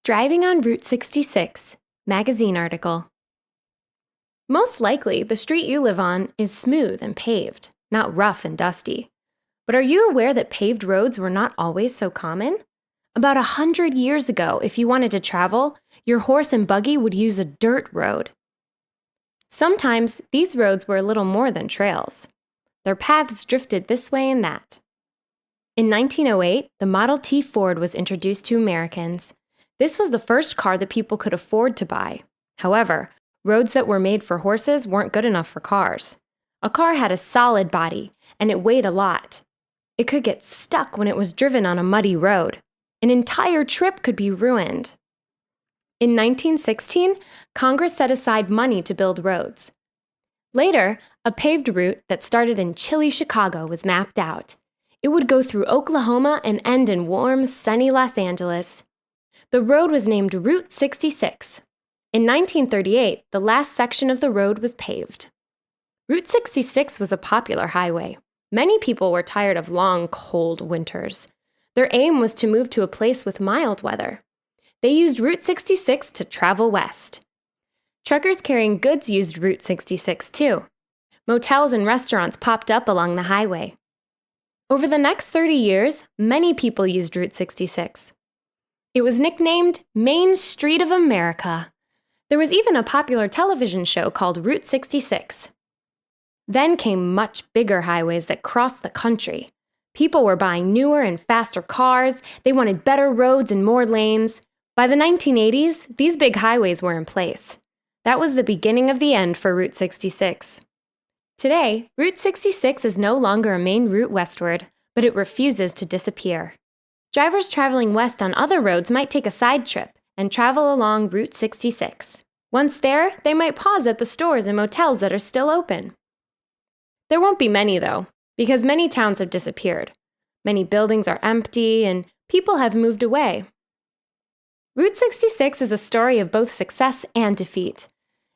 Driving on Route 66, magazine article. Most likely, the street you live on is smooth and paved, not rough and dusty. But are you aware that paved roads were not always so common? About 100 years ago, if you wanted to travel, your horse and buggy would use a dirt road. Sometimes, these roads were a little more than trails. Their paths drifted this way and that. In 1908, the Model T Ford was introduced to Americans. This was the first car that people could afford to buy. However, roads that were made for horses weren't good enough for cars. A car had a solid body, and it weighed a lot. It could get stuck when it was driven on a muddy road. An entire trip could be ruined. In 1916, Congress set aside money to build roads. Later, a paved route that started in chilly Chicago was mapped out. It would go through Oklahoma and end in warm, sunny Los Angeles. The road was named Route 66. In 1938, the last section of the road was paved. Route 66 was a popular highway. Many people were tired of long, cold winters. Their aim was to move to a place with mild weather. They used Route 66 to travel west. Truckers carrying goods used Route 66 too. Motels and restaurants popped up along the highway. Over the next 30 years, many people used Route 66. It was nicknamed Main Street of America. There was even a popular television show called Route 66. Then came much bigger highways that crossed the country. People were buying newer and faster cars. They wanted better roads and more lanes. By the 1980s, these big highways were in place. That was the beginning of the end for Route 66. Today, Route 66 is no longer a main route westward, but it refuses to disappear. Drivers traveling west on other roads might take a side trip and travel along Route 66. Once there, they might pause at the stores and motels that are still open. There won't be many, though, because many towns have disappeared. Many buildings are empty, and people have moved away. Route 66 is a story of both success and defeat.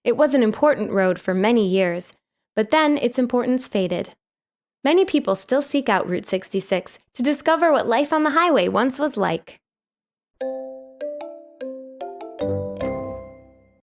It was an important road for many years, but then its importance faded. Many people still seek out Route 66 to discover what life on the highway once was like.